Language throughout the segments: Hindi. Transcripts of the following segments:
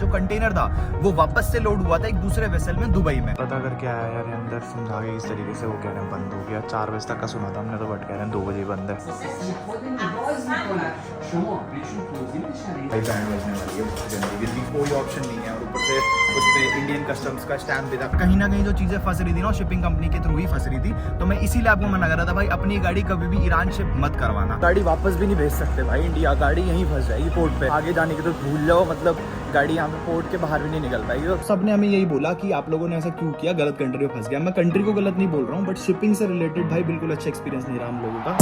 जो कंटेनर था वो वापस से लोड हुआ था एक दूसरे वेसल में दुबई में। पता करके आया यार, ये अंदर समझा के इस तरीके से वो कह रहे हैं बंद हो गया। 4 बजे तक का सुना था हमने तो, बट कह रहे हैं 2 बजे बंद है। भाई बैंड बजने वाली है बहुत जल्दी, जिसकी कोई ऑप्शन नहीं है और ऊपर से उस पर इंडियन कस्टम्स का स्टैम्प भी था। कहीं ना कहीं जो चीजें फंस रही थी ना शिपिंग कंपनी के थ्रू ही फंस रही थी, तो मैं इसीलिए आपको मना कर रहा था भाई अपनी गाड़ी कभी भी ईरान शिप मत करवाना। गाड़ी वापस भी नहीं भेज सकते भाई इंडिया, गाड़ी यहीं फंस जाएगी पोर्ट पे। आगे जाने की तो भूल जाओ, मतलब गाड़ी यहाँ पे पोर्ट के बाहर भी नहीं निकल पाएगी। और सबने हमें यही बोला कि आप लोगों ने ऐसा क्यों किया, गलत कंट्री में फंस गया। मैं कंट्री को गलत नहीं बोल रहा हूँ, बट शिपिंग से रिलेटेड भाई बिल्कुल अच्छा एक्सपीरियंस नहीं रहा हम लोगों का।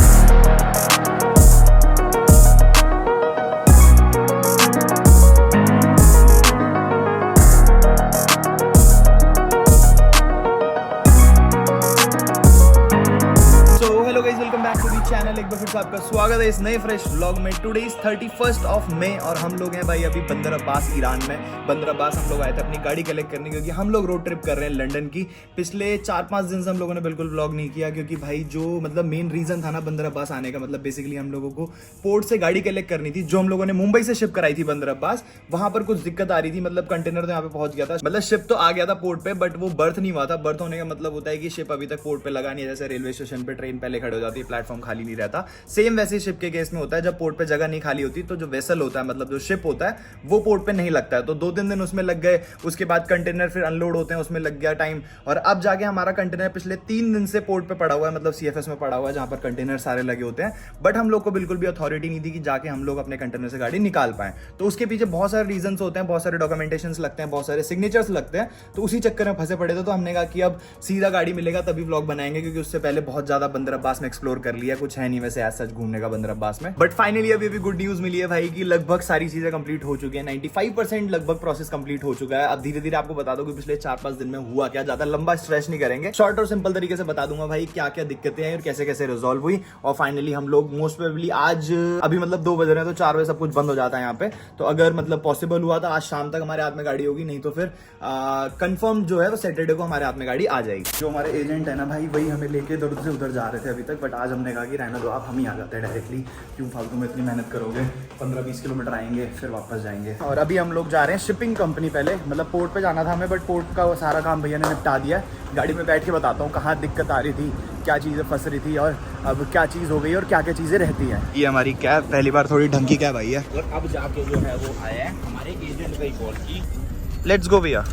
Welcome back to the channel. एक बार फिर से आपका स्वागत है इस नए फ्रेश व्लॉग में। टुडे इज 31 ऑफ मई और हम लोग हैं भाई अभी बंदर अब्बास ईरान में। बंदर अब्बास हम लोग आए थे अपनी गाड़ी कलेक्ट करने, क्योंकि हम लोग रोड ट्रिप कर रहे हैं लंदन की। पिछले 4-5 दिन से हम लोगों ने बिल्कुल व्लॉग नहीं किया, क्योंकि भाई जो मतलब मेन रीजन था ना बंदर अब्बास आने का, मतलब बेसिकली हम लोगों को पोर्ट से गाड़ी कलेक्ट करनी थी जो हम लोगों ने मुंबई से शिप कराई थी बंदर अब्बास। वहां पर कुछ दिक्कत आ रही थी, मतलब कंटेनर तो यहाँ पे पहुंच गया था, मतलब शिप तो आ गया था पोर्ट पे, बट वो बर्थ नहीं हुआ था। बर्थ होने का मतलब होता है कि शिप अभी तक पोर्ट पे लगा नहीं है। जैसे रेलवे स्टेशन पे ट्रेन पहले खड़े हो जाती है, प्लेटफॉर्म खाली नहीं रहता, सेम वैसे शिप के केस में होता है। जब पोर्ट पे जगह नहीं खाली होती तो जो वेसल होता है, मतलब जो शिप होता है, वो पोर्ट पे नहीं लगता है। तो 2-3 दिन उसमें लग गए, उसके बाद कंटेनर फिर अनलोड होते हैं, उसमें लग गया टाइम। और अब जाके हमारा कंटेनर पिछले 3 दिन से पोर्ट पे पड़ा हुआ है, मतलब सीएफएस में पड़ा हुआ है, जहां पर कंटेनर सारे लगे होते हैं। बट हम लोग को बिल्कुल भी अथॉरिटी नहीं थी कि जाके हम लोग अपने कंटेनर से गाड़ी निकाल पाए। तो उसके पीछे बहुत सारे रीजन होते हैं, बहुत सारे डॉक्यूमेंटेशन लगते हैं, बहुत सारे सिग्नेचर्स लगते हैं। तो उसी चक्कर में फंसे पड़े थे। तो हमने कहा कि अब सीधा गाड़ी मिलेगा तभी व्लॉग बनाएंगे, क्योंकि उससे पहले बहुत ज्यादा बंदर अब्बास में एक्सप्लोर कर लिया, कुछ है नहीं वैसे ऐसा घूमने का बंदर अब्बास में। बट फाइनली अभी भी गुड न्यूज मिली है भाई कि लगभग सारी चीजें कंप्लीट हो चुकी है। 95% लगभग प्रोसेस कंप्लीट हो चुका है। अब धीरे धीरे आपको बता दो कि पिछले 4-5 दिन में हुआ क्या, ज्यादा लंबा स्ट्रेच नहीं करेंगे, शॉर्ट और सिंपल तरीके से बता दूंगा भाई क्या क्या दिक्कतें हैं और कैसे कैसे रिजॉल्व हुई। और फाइनली हम लोग मोस्ट प्रोबेबली आज अभी मतलब 2 बज रहे हैं, तो 4 बजे सब कुछ बंद हो जाता है यहाँ पे। तो अगर मतलब पॉसिबल हुआ तो आज शाम तक हमारे हाथ में गाड़ी होगी, नहीं तो फिर कंफर्म जो है वो सैटरडे को हमारे हाथ में गाड़ी आ जाएगी। जो हमारे एजेंट है ना भाई, वही हमें लेके इधर से उधर जा रहे थे अभी तक, बट आज हमने कहा कि रहना दो, आप हम ही आ जाते हैं डायरेक्टली, क्यों फालतू में इतनी मेहनत करोगे। 15-20 किलोमीटर आएंगे फिर वापस जाएंगे। और अभी हम लोग जा रहे हैं शिपिंग कंपनी। पहले मतलब पोर्ट पे जाना था हमें, बट पोर्ट का वो सारा काम भैया ने निपटा दिया। गाड़ी में बैठ के बताता हूँ कहाँ दिक्कत आ रही थी, क्या चीज़ें फंस रही थी और अब क्या चीज़ हो गई और क्या क्या चीज़ें रहती हैं। ये हमारी कैब पहली बार थोड़ी ढंग की कैब आई है। और अब जाके जो है वो आया है हमारे एजेंट का कॉल की। लेट्स गो भैया।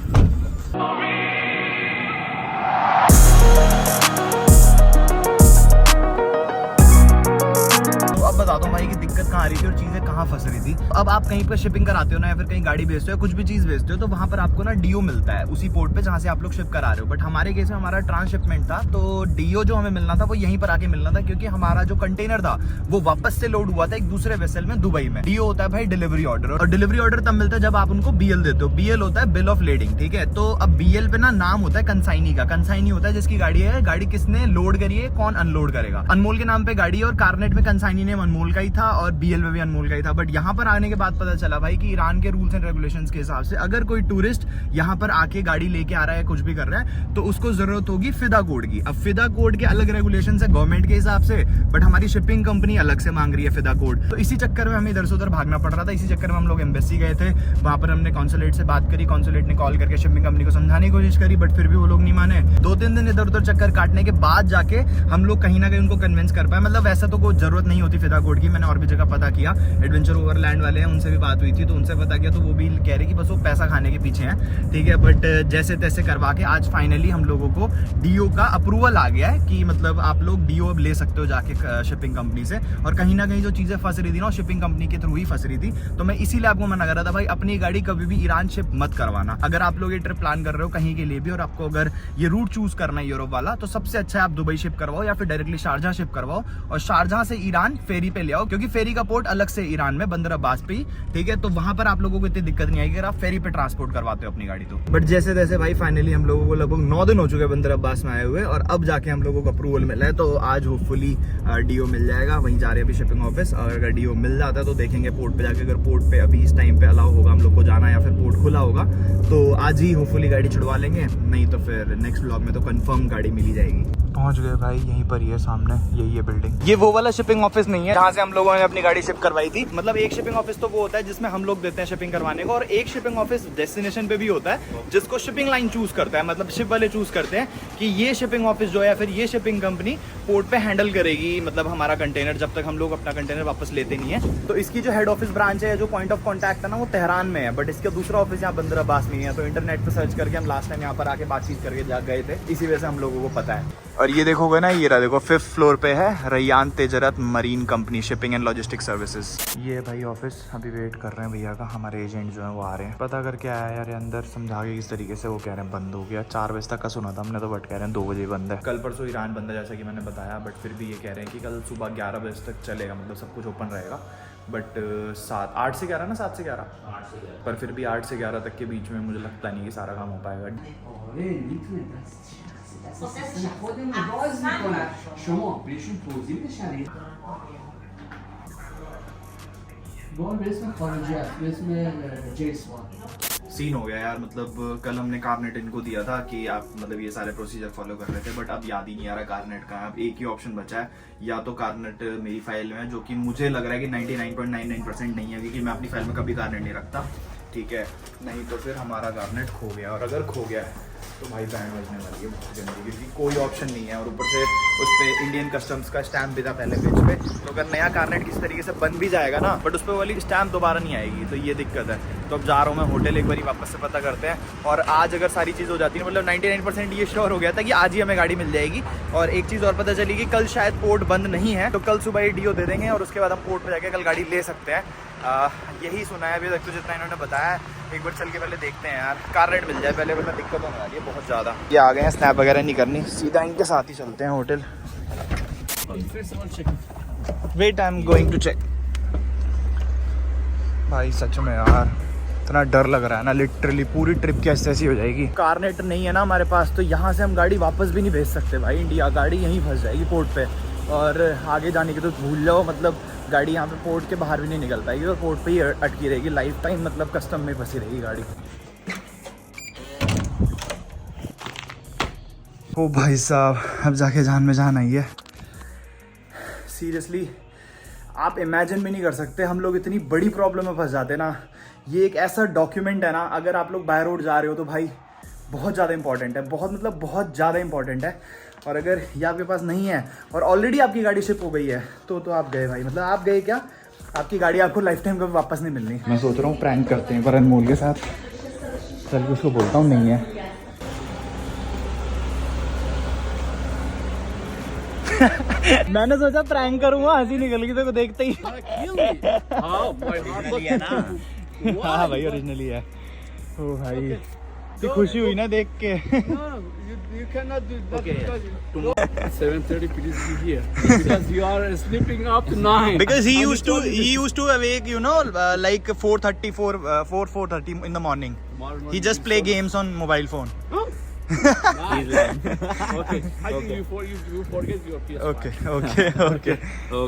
अब बता दो भाई कि दिक्कत कहाँ आ रही थी और चीजें कहाँ फंस रही थी। अब आप कहीं पर शिपिंग कराते हो ना, या फिर कहीं गाड़ी भेजते हो, कुछ भी चीज भेजते हो, तो वहां पर आपको ना डीओ मिलता है उसी पोर्ट पे जहां से आप लोग शिप करा रहे हो। बट हमारे केस में हमारा ट्रांसशिपमेंट था, तो डीओ जो हमें मिलना था वो यहीं पर आके मिलना था, क्योंकि हमारा जो कंटेनर था वो वापस से लोड हुआ था एक दूसरे वेसल में दुबई में। डीओ होता है भाई डिलीवरी ऑर्डर, और डिलीवरी ऑर्डर तब मिलता है जब आप उनको बीएल देते हो। बीएल होता है बिल ऑफ लेडिंग, ठीक है। तो अब बीएल पे ना नाम होता है कंसाइनी का। कंसाइनी होता है जिसकी गाड़ी है, गाड़ी किसने लोड करी है, कौन अनलोड करेगा। अनमोल के नाम पे गाड़ी है और कारनेट में कंसाइनी नेम अनमोल का ही था और बीएल में भी अनमोल का ही था। बट यहाँ पर आने के बाद पता चला भाई कि ईरान के रूल्स एंड रेगुलेशंस के हिसाब से अगर कोई टूरिस्ट यहाँ पर आके गाड़ी लेके आ रहा है, कुछ भी कर रहा है, तो उसको जरूरत होगी फिदा कोड की। अब फिदा कोड के अलग रेगुलेशंस है गवर्नमेंट के हिसाब से, बट हमारी शिपिंग कंपनी अलग से मांग रही है फिदा कोड। तो इसी चक्कर में हमें इधर से उधर भागना पड़ रहा था। इसी चक्कर में हम लोग एम्बेसी गए थे, वहां पर हमने कॉन्सुलेट से बात करी। कॉन्सुलेट ने कॉल करके शिपिंग कंपनी को समझाने की कोशिश करी, बट फिर भी वो लोग नहीं माने। 2-3 दिन इधर उधर चक्कर काटने के बाद जाके हम लोग कहीं ना कहीं उनको कन्विंस कर पाए। मतलब वैसा तो कोई जरूरत नहीं होती फिदा कोड की, मैंने और भी जगह पता किया। एडवेंचर ओवरलैंड वाले हैं, उनसे भी बात हुई थी, तो उनसे पता किया, तो वो भी कह रहे कि बस वो पैसा खाने के पीछे हैं, ठीक है। बट जैसे तैसे करवा के आज फाइनली हम लोगों को डीओ का अप्रूवल आ गया है कि मतलब आप लोग डीओ अब ले सकते हो जाके शिपिंग कंपनी से। और कहीं ना कहीं जो चीजें फंस रही थी ना शिपिंग कंपनी के थ्रू ही फंस रही थी। तो मैं इसीलिए आपको मना कर रहा था भाई अपनी गाड़ी कभी भी ईरान शिप मत करवाना। अगर आप लोग ये ट्रिप प्लान कर रहे हो कहीं के लिए भी, और आपको अगर ये रूट चूज करना है यूरोप वाला, तो सबसे अच्छा है आप दुबई शिप करवाओ या फिर डायरेक्टली शारजाह शिप करवाओ, और शारजाह से ईरान फेरी पे ले आओ, क्योंकि फेरी का पोर्ट अलग से ईरान में बंदर अब्बास पे, ठीक है। तो वहां पर आप लोगों को इतनी दिक्कत नहीं आएगी अगर आप फेरी पे ट्रांसपोर्ट करवाते हो अपनी गाड़ी तो। बट जैसे तैसे भाई फाइनली हम लोगों को लगभग 9 दिन हो चुके हैं बंदर अब्बास में आए हुए, और अब जाके हम लोगों को अप्रूवल मिला है। तो आज होपफुली डीओ मिल जाएगा, वहीं जा रहे हैं अभी शिपिंग ऑफिस। और अगर डीओ मिल जाता है तो देखेंगे पोर्ट पे जाके, अगर पोर्ट पे अभी इस टाइम पे अलाउ होगा हम लोग को जाना या फिर पोर्ट खुला होगा तो आज ही होपफुली गाड़ी छुड़वा लेंगे, नहीं तो फिर नेक्स्ट व्लॉग में तो कंफर्म गाड़ी मिल ही जाएगी। पहुंच गए भाई, यहीं पर ही है सामने, यही है बिल्डिंग। ये वो वाला शिपिंग ऑफिस नहीं है जहाँ से हम लोगों ने अपनी गाड़ी शिप करवाई थी, मतलब एक शिपिंग ऑफिस तो वो होता है जिसमें हम लोग देते हैं शिपिंग करवाने को, और एक शिपिंग ऑफिस डेस्टिनेशन पे भी होता है जिसको शिपिंग लाइन चूज करता है, मतलब शिप वाले चूज करते हैं कि ये शिपिंग ऑफिस जो है या फिर ये शिपिंग कंपनी पोर्ट पे हैंडल करेगी मतलब हमारा कंटेनर, जब तक हम लोग अपना कंटेनर वापस लेते नहीं है। तो इसकी जो हेड ऑफिस ब्रांच है, जो पॉइंट ऑफ कॉन्टैक्ट है ना, वो तेहरान में है, बट इसका दूसरा ऑफिस यहाँ बंदर अब्बास में है। तो इंटरनेट पे सर्च करके हम लास्ट टाइम यहाँ पर आके बातचीत करके जा गए थे, इसी वजह से हम लोगों को पता है। और ये देखोगे ना, ये रहा देखो 5th फ्लोर पे है Rayyan Tejarat marine company shipping and logistic services. ये भाई ऑफिस, अभी वेट कर रहे हैं भैया का, हमारे एजेंट जो है वो आ रहे हैं। पता करके आया यार अंदर, समझा के किस तरीके से, वो कह रहे हैं बंद हो गया। 4 बजे तक का सुना था हमने तो, बट कह रहे हैं 2 बजे बंद है। कल परसों ईरान बंद है जैसा कि मैंने बताया, बट फिर भी ये कह रहे हैं कि कल सुबह 11 बजे तक चलेगा, मतलब सब कुछ ओपन रहेगा। बट 8 से 11 ना 7 से 11, पर फिर भी 8 से 11 तक के बीच में मुझे लगता नहीं कि सारा काम हो पाएगा। सीन हो गया यार, मतलब कल हमने कार्नेट इनको दिया था कि आप मतलब ये सारे प्रोसीजर फॉलो कर रहे थे, बट अब याद ही नहीं आ रहा कार्नेट का। अब एक ही ऑप्शन बचा है, या तो कार्नेट मेरी फाइल में है, जो कि मुझे लग रहा है कि 99.99% नहीं है, क्योंकि मैं अपनी फाइल में कभी कार्नेट नहीं रखता, ठीक है। नहीं तो फिर हमारा कार्नेट खो गया, और अगर खो गया तो भाई बैंड बजने वाली है बहुत जल्दी, क्योंकि कोई ऑप्शन नहीं है। और ऊपर से उस पर इंडियन कस्टम्स का स्टैम्प भी था पहले पेज पे, तो अगर नया कार्नेट किस तरीके से बन भी जाएगा ना, बट उस पर वाली स्टैम्प दोबारा नहीं आएगी, तो ये दिक्कत है। तो अब जा रहा हूँ मैं होटल, एक बार वापस से पता करते हैं। और आज अगर सारी चीज़ हो जाती है, मतलब 99% ये श्योर हो गया था कि आज ही हमें गाड़ी मिल जाएगी। और एक चीज़ और पता चली कि कल शायद पोर्ट बंद नहीं है, तो कल सुबह ही डीओ दे देंगे और उसके बाद हम पोर्ट पर जाके कल गाड़ी ले सकते हैं। यही सुना है अभी तक तो, जितना इन्होंने बताया है। एक बार चल के पहले देखते हैं यार, कार रेट मिल जाए पहले, वरना दिक्कत होने वाली है बहुत ज़्यादा। ये आ गए हैं, स्नैप वगैरह नहीं करनी, सीधा इनके साथ ही चलते हैं hotel. Wait, I am going to check. भाई सच में यार इतना डर लग रहा है ना, लिटरली पूरी ट्रिप की ऐसी हो जाएगी। कारनेट नहीं है ना हमारे पास, तो यहाँ से हम गाड़ी वापस भी नहीं भेज सकते भाई इंडिया, गाड़ी यहीं फंस जाएगी पोर्ट पे। और आगे जाने की तो भूल जाओ, मतलब गाड़ी यहाँ पे पोर्ट के बाहर भी नहीं निकल पाएगी, और पोर्ट पे ही अटकी रहेगी लाइफ टाइम, मतलब कस्टम में फंसी रहेगी गाड़ी। ओ भाई साहब, अब जाके जान में जान आई है। सीरियसली आप इमेजिन भी नहीं कर सकते, हम लोग इतनी बड़ी प्रॉब्लम में फंस जाते ना। ये एक ऐसा डॉक्यूमेंट है ना, अगर आप लोग बाय रोड जा रहे हो तो भाई बहुत ज़्यादा इंपॉर्टेंट है, बहुत मतलब बहुत ज़्यादा इंपॉर्टेंट है। और अगर ये आपके पास नहीं है और ऑलरेडी आपकी गाड़ी शिप हो गई है तो आप गए भाई, मतलब आप गए क्या, आपकी गाड़ी आपको लाइफ टाइम कभी वापस नहीं मिलनी। मैं सोच रहा हूँ प्रैंक करते हैं पर अनमोल के साथ, चल के उसको बोलता हूँ नहीं है। मैंने सोचा प्रैंक करूँगा, हंसी निकल गई तो देखते ही। हाँ भाई ओरिजिनली है। ओ भाई तो खुशी हुई ना देख के। You cannot do that because 7:30 please be here because you are sleeping up to 9. Because he used to awake, you know, like 4:30 in the morning. He just play games on mobile phone. Okay. I think you forget your PS5.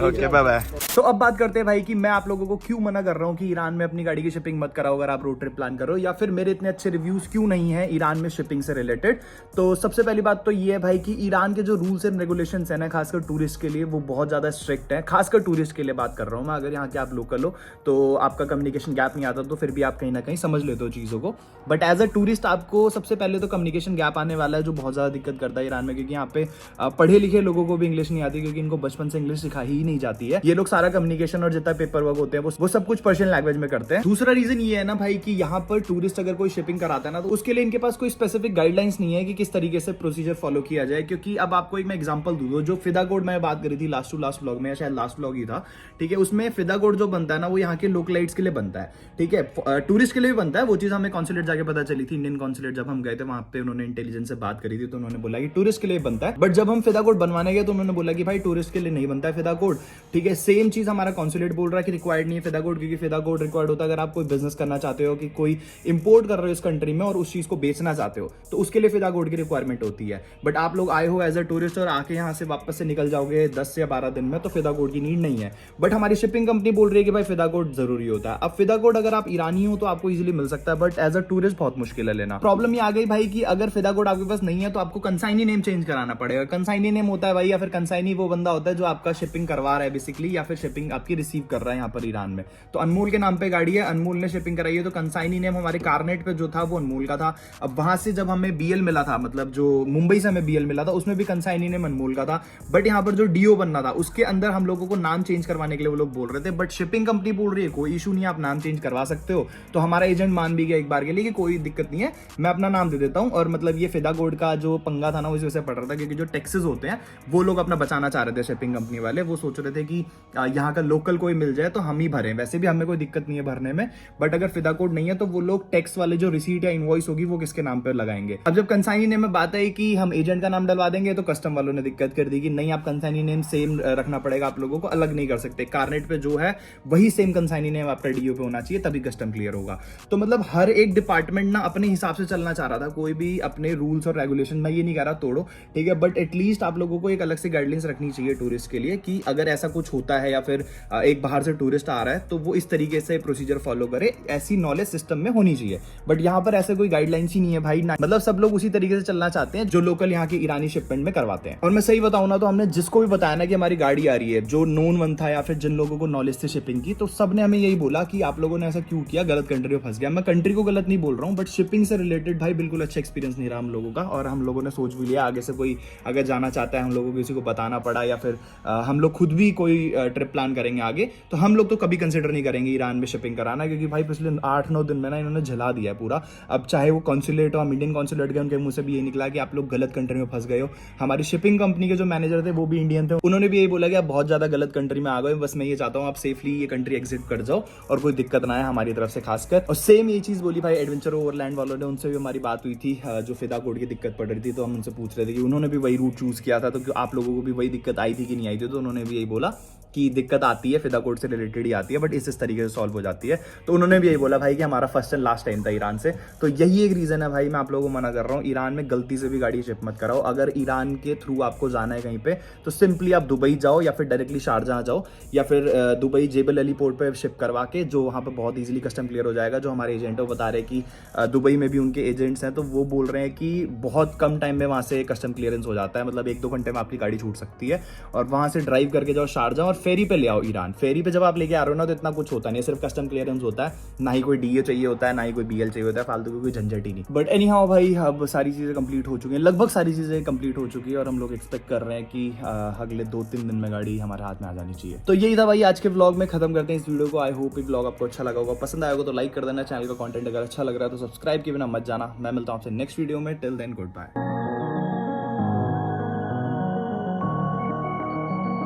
Okay, bye bye. तो अब बात करते हैं भाई कि मैं आप लोगों को क्यों मना कर रहा हूँ कि ईरान में अपनी गाड़ी की शिपिंग मत कराओ अगर आप रोड ट्रिप प्लान करो, या फिर मेरे इतने अच्छे रिव्यूज क्यों नहीं है ईरान में शिपिंग से रिलेटेड। तो सबसे पहली बात तो ये है भाई कि ईरान के जो रूल्स एंड रेगुलेशंस है ना, खासकर टूरिस्ट के लिए वो बहुत ज़्यादा स्ट्रिक्ट है। खासकर टूरिस्ट के लिए बात कर रहा हूँ मैं, अगर यहाँ के आप लोकल हो तो आपका कम्युनिकेशन गैप नहीं आता तो फिर भी आप कहीं ना कहीं समझ लेते हो चीज़ों को, बट एज अ टूरिस्ट आपको सबसे पहले तो कम्युनिकेशन गैप आने वाला है जो बहुत ज़्यादा दिक्कत करता है ईरान में, क्योंकि यहाँ पे पढ़े लिखे लोगों को भी इंग्लिश नहीं आती, क्योंकि इनको बचपन से इंग्लिश सिखाई ही नहीं जाती है। ये लोग सारा कम्युनिकेशन और जितना पेपर वर्क होते हैं वो सब कुछ पर्शियन लैंग्वेज में करते हैं। दूसरा रीजन ये है ना भाई कि यहाँ पर टूरिस्ट अगर कोई शिपिंग कराता है ना, तो उसके लिए इनके पास कोई स्पेसिफिक गाइडलाइंस नहीं है कि किस तरीके से प्रोसीजर फॉलो किया जाए। क्योंकि अब आपको एक मैं एग्जांपल दूं, जो फिदा कोड मैं बात करी थी लास्ट ब्लॉग में, या शायद लास्ट ब्लॉग ही था, ठीक है, उसमें फिदा कोड जो बनता है ना वो यहाँ के लोकलाइट्स के लिए बनता है, ठीक है, टूरिस्ट के लिए भी बनता है। वो चीज हमें कॉन्सुलेट जाके पता चली थी, इंडियन कॉन्सुलेट जब हम गए थे वहां पे उन्होंने इंटेलिजेंस से बात करी थी तो उन्होंने बोला कि टूरिस्ट के लिए बनता है। बट जब हम फिदा कोड बनवाने गए तो उन्होंने बोला कि भाई टूरिस्ट के लिए नहीं बनता है फिदा कोड, ठीक है। सेम चीज हमारा कॉन्सुलेट बोल रहा है कि रिक्वायर्ड नहीं है फिदा कोड, क्योंकि फिदा कोड रिक्वायर्ड होता है अगर आप कोई बिजनेस करना चाहते हो, कि कोई इंपोर्ट कर रहे हो इस कंट्री में और उस चीज को बेचना चाहते हो, तो उसके लिए फिदा कोड की रिक्वायरमेंट होती है। बट आप लोग आए हो एज अ टूरिस्ट और आके यहाँ से वापस से निकल जाओगे 10 से 12 दिन में, तो फिदा कोड की नीड नहीं है। बट हमारी शिपिंग कंपनी बोल रही है कि भाई फिदा कोड जरूरी होता है। अब फिदा कोड अगर आप ईरानी हो तो आपको इजीली मिल सकता है, बट एज अ टूरिस्ट बहुत मुश्किल है लेना। प्रॉब्लम ये आ गई भाई कि अगर फिदा फिदा कोड आपके पास नहीं है तो आपको कंसाइनी नेम चेंज कराना पड़ेगा। कंसाइनी नेम होता है भाई, या फिर कंसाइनी वो बंदा होता है जो आपका शिपिंग करवा रहा है बेसिकली, या फिर शिपिंग आपकी रिसीव कर रहा है यहाँ पर ईरान में। तो अनमोल के नाम पे गाड़ी है, अनमोल ने शिपिंग कराई है, तो कंसाइनी नेम हमारे कारनेट पे जो था वो अनमोल का था। अब वहां से जब हमें बीएल मिला था, मतलब जो मुंबई से हमें बीएल मिला था, उसमें भी कंसाइनी नेम अनमोल का था। बट यहाँ पर जो डीओ बनना था उसके अंदर हम लोगों को नाम चेंज करवाने के लिए वो लोग बोल रहे थे, बट शिपिंग कंपनी बोल रही है कोई इशू नहीं है, आप नाम चेंज करवा सकते हो। तो हमारा एजेंट मान भी गया एक बार के लिए कि कोई दिक्कत नहीं है, मैं अपना नाम दे देता हूँ। और मतलब ये फिदा कोड का जो पंगा था ना, उस वजह से पड़ रहा था, क्योंकि जो टैक्सेस होते हैं वो लोग अपना बचाना चाह रहे थे शिपिंग कंपनी वाले। वो सोच रहे थे कि यहाँ का लोकल कोई मिल जाए तो हम ही भरें, वैसे भी हमें कोई दिक्कत नहीं है भरने में, बट अगर फिदा कोड नहीं है तो वो लोग टैक्स वाले जो रिसीट या इनवॉइस होगी वो किसके नाम पर लगाएंगे। अब जब कंसाइनी नेम में बात आई कि हम एजेंट का नाम डलवा देंगे, तो कस्टम वालों ने दिक्कत कर दी कि नहीं, आप कंसाइनी नेम सेम रखना पड़ेगा, आप लोगों को अलग नहीं कर सकते। कारनेट पे जो है वही सेम कंसाइनी नेम आपका डीओ पे होना चाहिए, तभी कस्टम क्लियर होगा। तो मतलब हर एक डिपार्टमेंट ना अपने हिसाब से चलना चाह रहा था, कोई भी अपने रूल्स और रेगुलेशन, मैं ये नहीं कह रहा तोड़ो, ठीक है, बट एटलीस्ट आप लोगों को एक अलग से गाइडलाइंस रखनी चाहिए टूरिस्ट के लिए कि अगर ऐसा कुछ होता है या फिर एक बाहर से टूरिस्ट आ रहा है तो वो इस तरीके से प्रोसीजर फॉलो करे, ऐसी नॉलेज सिस्टम में होनी चाहिए। बट यहाँ पर ऐसे कोई गाइडलाइंस ही नहीं है भाई, मतलब सब लोग उसी तरीके से चलना चाहते हैं जो लोकल यहाँ की ईरानी शिपमेंट में करवाते हैं। और मैं सही बताऊं ना, तो हमने जिसको भी बताया ना कि हमारी गाड़ी आ रही है, जो नोन वन था या फिर जिन लोगों को नॉलेज थी शिपिंग की, तो सबने हमें यही बोला कि आप लोगों ने ऐसा क्यों किया, गलत कंट्री में फंस गया। मैं कंट्री को गलत नहीं बोल रहा हूँ, बट शिपिंग से रिलेटेड भाई बिल्कुल अच्छा एक्सपीरियंस नहीं रहा हम लोगों का। और हम लोगों ने सोच भी लिया आगे से कोई अगर जाना चाहता है, हम लोगों को किसी को बताना पड़ा या फिर हम लोग खुद भी कोई ट्रिप प्लान करेंगे आगे, तो हम लोग तो कभी कंसिडर नहीं करेंगे ईरान में शिपिंग कराना, क्योंकि भाई पिछले 8-9 दिन में ना इन्होंने झला दिया है पूरा। अब चाहे वो कॉन्सुलेट हो, हम इंडियन कॉन्सुलेट गए, उनके मुंह से भी यही निकला कि आप लोग गलत कंट्री में फंस गए हो। हमारी शिपिंग कंपनी के जो मैनेजर थे वो भी इंडियन थे, उन्होंने भी यही बोला कि आप बहुत ज्यादा गलत कंट्री में आ गए, बस मैं ये चाहता हूँ आप सेफली ये कंट्री एग्जिट कर जाओ और कोई दिक्कत ना है हमारी तरफ से खासकर। और सेम ये चीज बोली भाई एडवेंचर ओवरलैंड वालों ने, उनसे भी हमारी बात हुई थी जो फिदा कोड की दिक्कत पड़ रही थी, तो हम उनसे पूछ रहे थे कि उन्होंने भी वही रूट चूज किया था, तो आप लोगों को भी वही दिक्कत आई थी कि नहीं आई थी, तो उन्होंने भी यही बोला कि दिक्कत आती है, फिदा कोड से रिलेटेड ही आती है, बट इस तरीके से सॉल्व हो जाती है। तो उन्होंने भी यही बोला भाई कि हमारा फर्स्ट एंड लास्ट टाइम था ईरान से, तो यही एक रीजन है भाई मैं आप लोगों को मना कर रहा हूँ, ईरान में गलती से भी गाड़ी शिप मत कराओ। अगर ईरान के थ्रू आपको जाना है कहीं पे, तो सिंपली आप दुबई जाओ या फिर डायरेक्टली शारजहां जाओ, या फिर दुबई जेबल अली पोर्ट पे शिप करवा के, जो वहाँ पे बहुत ईजिली कस्टम क्लियर हो जाएगा। जो हमारे एजेंट है वो बता रहे हैं कि दुबई में भी उनके एजेंट्स हैं, तो वो बोल रहे हैं कि बहुत कम टाइम में वहाँ से कस्टम क्लियरेंस हो जाता है, मतलब 1-2 घंटे में आपकी गाड़ी छूट सकती है। और वहाँ से ड्राइव करके जाओ शारजहां और फेरी पे ले आओ ईरान। फेरी पे जब आप लेके आ रहे हो ना, तो इतना कुछ होता नहीं है, सिर्फ कस्टम क्लियरेंस होता है, ना ही कोई डीए चाहिए होता है, ना ही कोई बीएल चाहिए होता है, फालतू की कोई झंझट ही नहीं। बट एनी हाउ भाई, अब सारी चीजें कंप्लीट हो चुकी हैं, लगभग सारी चीजें कंप्लीट हो चुकी है, और हम लोग एक्सपेक्ट कर रहे हैं कि अगले 2-3 दिन में गाड़ी हमारे हाथ में आ जानी चाहिए। तो यही था भाई आज के व्लॉग में, खत्म करते हैं इस वीडियो को। आई होप ये व्लॉग आपको अच्छा लगा होगा, पसंद आएगा तो लाइक कर देना, चैनल का कंटेंट अगर अच्छा लग रहा है तो सब्सक्राइब किए बिना मत जाना। मैं मिलता हूँ आपसे नेक्स्ट वीडियो में, टिल देन गुड बाय।